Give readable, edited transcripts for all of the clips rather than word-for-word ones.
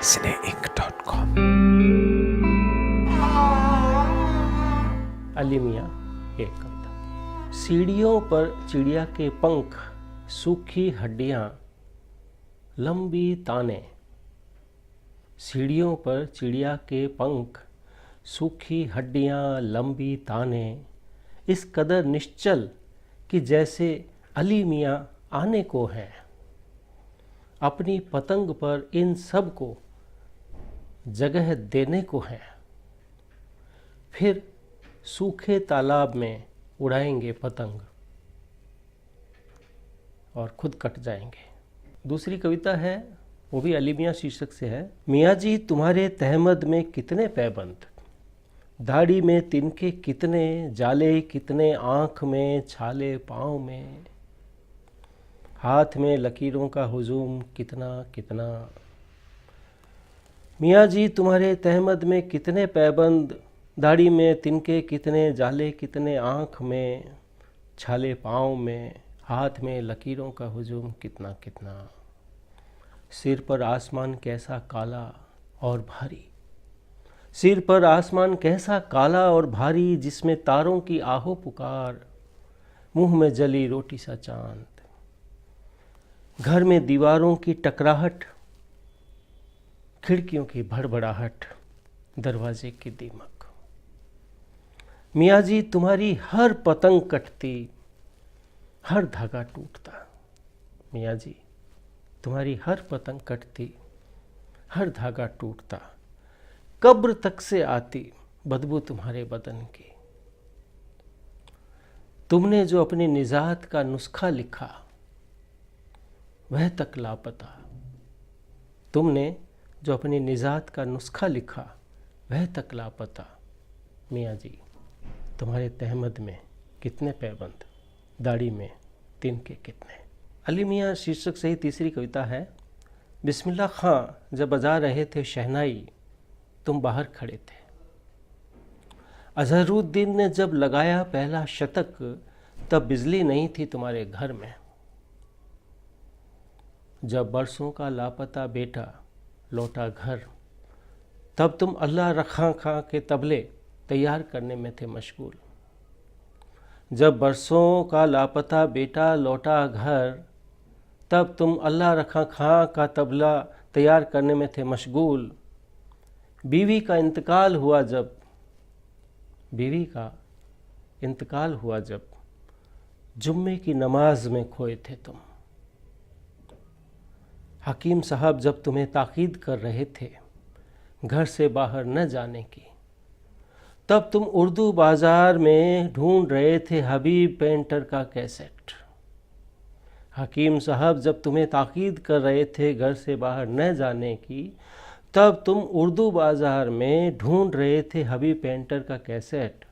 cineinc.com। Ali मियां एक कविता। सीढ़ियों पर चिड़िया के पंख, सूखी हड्डियां, लंबी ताने। सीढ़ियों पर चिड़िया के पंख, सूखी हड्डियां, लंबी ताने, इस कदर निश्चल कि जैसे अली मियां आने को हैं। अपनी पतंग पर इन सब को जगह देने को है। फिर सूखे तालाब में उड़ाएंगे पतंग और खुद कट जाएंगे। दूसरी कविता है, वो भी अली मियां शीर्षक से है। मियाँ जी तुम्हारे तहमद में कितने पैबंद, दाढ़ी में तिनके कितने, जाले कितने, आँख में छाले, पाँव में, हाथ में लकीरों का हुजूम कितना कितना। मियाँ जी तुम्हारे तहमद में कितने पैबंद, दाढ़ी में तिनके कितने, जाले कितने, आँख में छाले, पाँव में, हाथ में लकीरों का हुजूम कितना कितना। सिर पर आसमान कैसा काला और भारी, सिर पर आसमान कैसा काला और भारी, जिसमें तारों की आहो पुकार, मुंह में जली रोटी सा चांद। घर में दीवारों की टकराहट, खिड़कियों की भड़बड़ाहट, दरवाजे की दीमक। मियाँ जी तुम्हारी हर पतंग कटती, हर धागा टूटता। मियाँ जी तुम्हारी हर पतंग कटती, हर धागा टूटता। कब्र तक से आती बदबू तुम्हारे बदन की। तुमने जो अपनी निजात का नुस्खा लिखा, वह तक लापता। तुमने जो अपनी निजात का नुस्खा लिखा, वह तक लापता। मियाँ जी तुम्हारे तहमद में कितने पैबंद, दाढ़ी में तिनके कितने। अली मियां शीर्षक से ही तीसरी कविता है। बिस्मिल्लाह खां जब बजा रहे थे शहनाई, तुम बाहर खड़े थे। अजहरुद्दीन ने जब लगाया पहला शतक, तब बिजली नहीं थी तुम्हारे घर में। जब बरसों का लापता बेटा लौटा घर, तब तुम अल्लाह रखा खां के तबले तैयार करने में थे मशगूल। जब बरसों का लापता बेटा लौटा घर, तब तुम अल्लाह रखा खां का तबला तैयार करने में थे मशगूल। बीवी का इंतकाल हुआ जब, बीवी का इंतकाल हुआ जब, जुम्मे की नमाज में खोए थे तुम। हकीम साहब जब तुम्हें ताकीद कर रहे थे घर से बाहर न जाने की, तब तुम उर्दू बाजार में ढूंढ रहे थे हबीब पेंटर का कैसेट। हकीम साहब जब तुम्हें ताकीद कर रहे थे घर से बाहर न जाने की, तब तुम उर्दू बाजार में ढूंढ रहे थे हबीब पेंटर का कैसेट।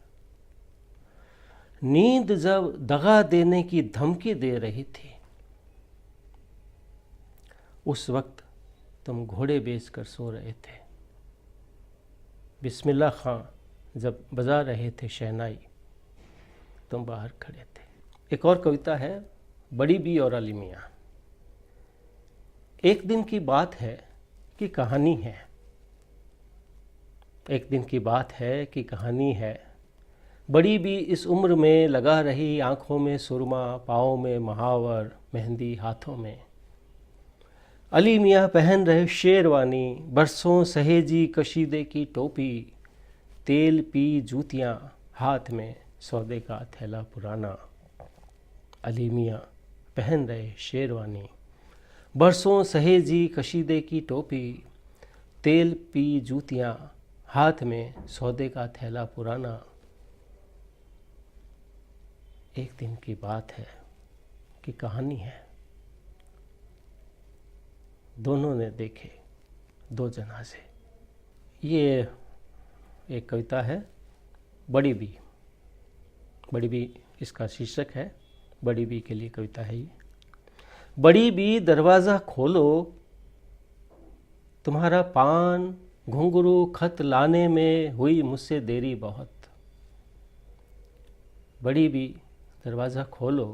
नींद जब दगा देने की धमकी दे रही थी, उस वक्त तुम घोड़े बेचकर सो रहे थे। बिस्मिल्लाह खां जब बजा रहे थे शहनाई, तुम बाहर खड़े थे। एक और कविता है, बड़ी बी और अली मियां। एक दिन की बात है कि कहानी है, एक दिन की बात है कि कहानी है। बड़ी बी इस उम्र में लगा रही आंखों में सुरमा, पाँव में महावर, मेहंदी हाथों में। अली मियां पहन रहे शेरवानी, बरसों सहेजी कशीदे की टोपी, तेल पी जूतियां, हाथ में सौदे का थैला पुराना। अली मियां पहन रहे शेरवानी, बरसों सहेजी कशीदे की टोपी, तेल पी जूतियां, हाथ में सौदे का थैला पुराना। एक दिन की बात है कि कहानी है। दोनों ने देखे दो जनाजे। ये एक कविता है, बड़ी बी। बड़ी बी इसका शीर्षक है, बड़ी बी के लिए कविता है ये। बड़ी बी दरवाज़ा खोलो, तुम्हारा पान घुंघरू खत लाने में हुई मुझसे देरी बहुत। बड़ी बी दरवाज़ा खोलो,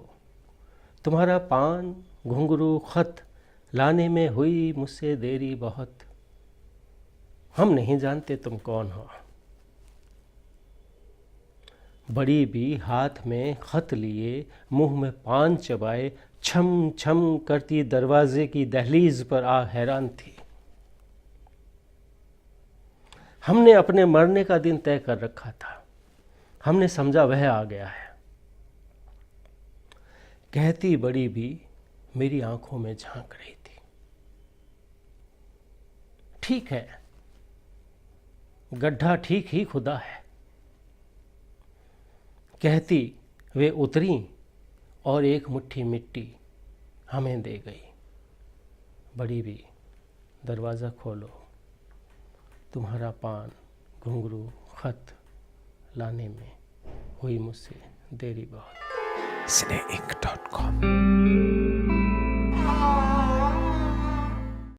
तुम्हारा पान घुंघरू खत लाने में हुई मुझसे देरी बहुत। हम नहीं जानते तुम कौन हो। बड़ी भी हाथ में खत लिए, मुंह में पान चबाए, छम छम करती दरवाजे की दहलीज पर आ हैरान थी। हमने अपने मरने का दिन तय कर रखा था। हमने समझा वह आ गया है। कहती बड़ी भी मेरी आंखों में झांक रही थी। ठीक है, गड्ढा ठीक ही खुदा है। कहती वे उतरी और एक मुट्ठी मिट्टी हमें दे गई। बड़ी भी दरवाज़ा खोलो, तुम्हारा पान, घुंघरू, खत लाने में हुई मुझसे देरी बहुत। cineinc.com